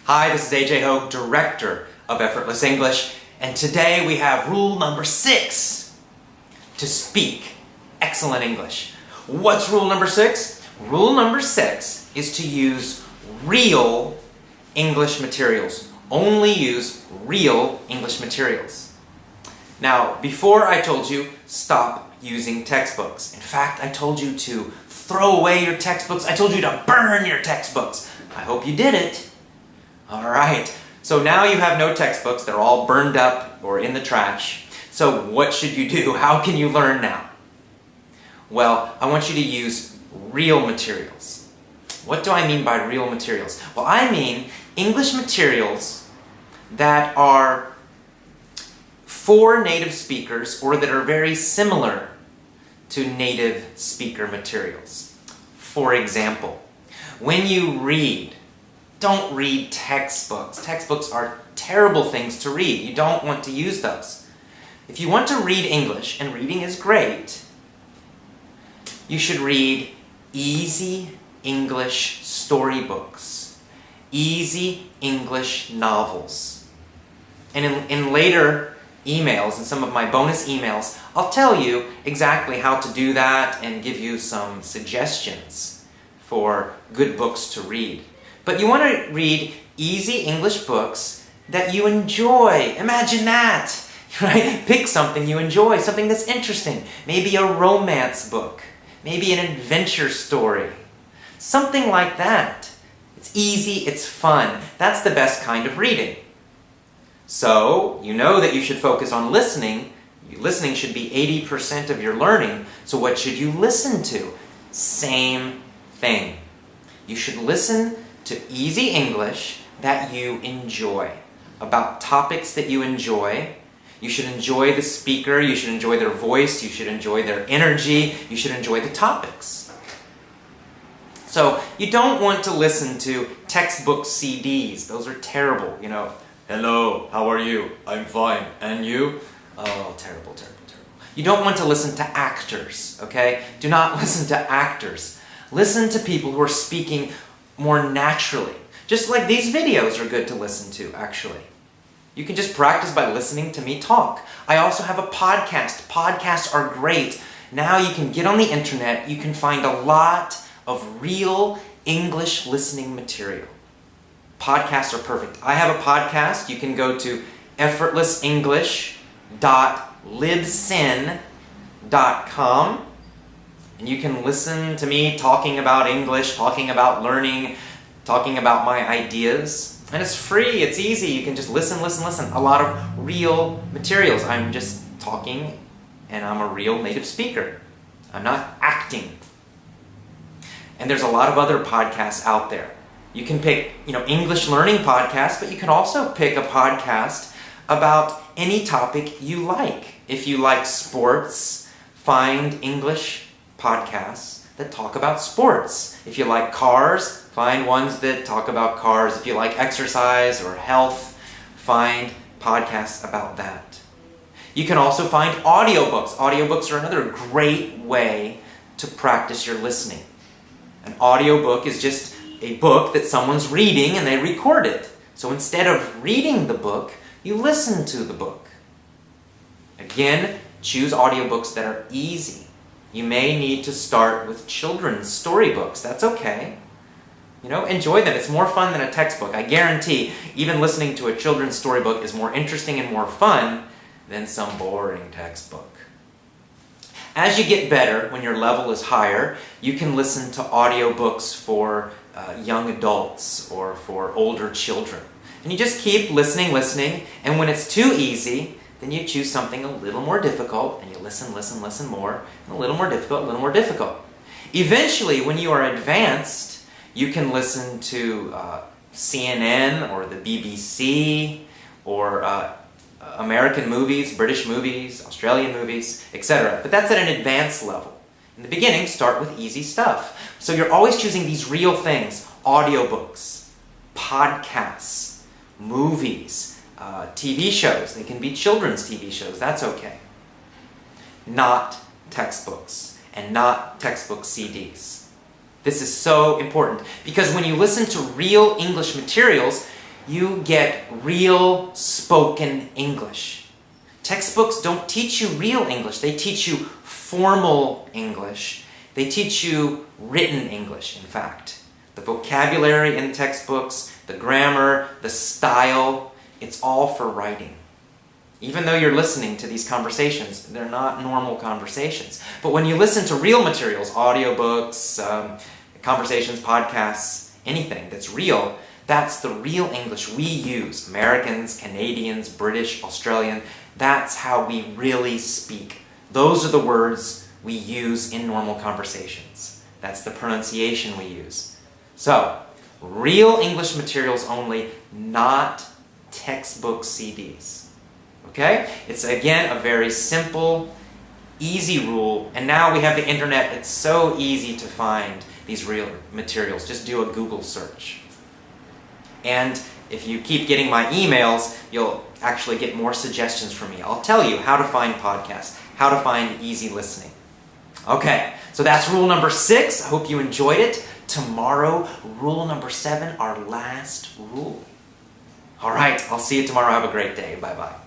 Hi, this is AJ Hogue, Director of Effortless English, and today we have rule number 6, to speak excellent English. What's rule number 6? Rule number 6 is to use real English materials. Only use real English materials. Now, before I told you, stop using textbooks. In fact, I told you to throw away your textbooks. I told you to burn your textbooks. I hope you did it. Alright, so now you have no textbooks. They're all burned up or in the trash. So what should you do? How can you learn now? Well, I want you to use real materials. What do I mean by real materials? Well, I mean English materials that are for native speakers or that are very similar to native speaker materials. For example, when you read, don't read textbooks. Textbooks are terrible things to read. You don't want to use those. If you want to read English, and reading is great, you should read easy English storybooks, easy English novels. And in later emails, in some of my bonus emails, I'll tell you exactly how to do that and give you some suggestions for good books to read. But you want to read easy English books that you enjoy. Imagine that, right? Pick something you enjoy, something that's interesting. Maybe a romance book, maybe an adventure story, something like that. It's easy, it's fun. That's the best kind of reading. So, you know that you should focus on listening. Listening should be 80% of your learning. So what should you listen to? Same thing. You should listen to easy English that you enjoy, about topics that you enjoy. You should enjoy the speaker, you should enjoy their voice, you should enjoy their energy, you should enjoy the topics. So you don't want to listen to textbook CDs. Those are terrible, you know. Hello, how are you? I'm fine. And you? Oh, terrible, terrible, terrible. You don't want to listen to actors, okay? Do not listen to actors. Listen to people who are speaking more naturally. Just like these videos are good to listen to, actually. You can just practice by listening to me talk. I also have a podcast. Podcasts are great. Now you can get on the internet, you can find a lot of real English listening material. Podcasts are perfect. I have a podcast. You can go to effortlessenglish.libsyn.com and you can listen to me talking about English, talking about learning, talking about my ideas. And it's free, it's easy. You can just listen. A lot of real materials. I'm just talking and I'm a real native speaker. I'm not acting. And there's a lot of other podcasts out there. You can pick, English learning podcasts, but you can also pick a podcast about any topic you like. If you like sports, find English podcasts that talk about sports. If you like cars, find ones that talk about cars. If you like exercise or health, find podcasts about that. You can also find audiobooks. Audiobooks are another great way to practice your listening. An audiobook is just a book that someone's reading and they record it. So instead of reading the book, you listen to the book. Again, choose audiobooks that are easy. You may need to start with children's storybooks. That's okay. Enjoy them. It's more fun than a textbook. I guarantee even listening to a children's storybook is more interesting and more fun than some boring textbook. As you get better, when your level is higher, you can listen to audiobooks for young adults or for older children. And you just keep listening, and when it's too easy, then you choose something a little more difficult, and you listen more, and a little more difficult. Eventually, when you are advanced, you can listen to CNN or the BBC or American movies, British movies, Australian movies, etc. But that's at an advanced level. In the beginning, start with easy stuff. So you're always choosing these real things: audiobooks, podcasts, movies, TV shows. They can be children's TV shows. That's okay. Not textbooks and not textbook CDs. This is so important because when you listen to real English materials, You get real spoken English. Textbooks don't teach you real English. They teach you formal English. They teach you written English, in fact. The vocabulary in textbooks, the grammar, the style, it's all for writing. Even though you're listening to these conversations, they're not normal conversations. But when you listen to real materials, audiobooks, conversations, podcasts, anything that's real, that's the real English we use. Americans, Canadians, British, Australian, that's how we really speak. Those are the words we use in normal conversations. That's the pronunciation we use. So, real English materials only, not textbook CDs. Okay? It's again a very simple, easy rule, and now we have the internet. It's so easy to find these real materials. Just do a Google search. And if you keep getting my emails, you'll actually get more suggestions from me. I'll tell you how to find podcasts, how to find easy listening. Okay, so that's rule number 6. I hope you enjoyed it. Tomorrow, rule number 7, our last rule. All right, I'll see you tomorrow. Have a great day. Bye-bye.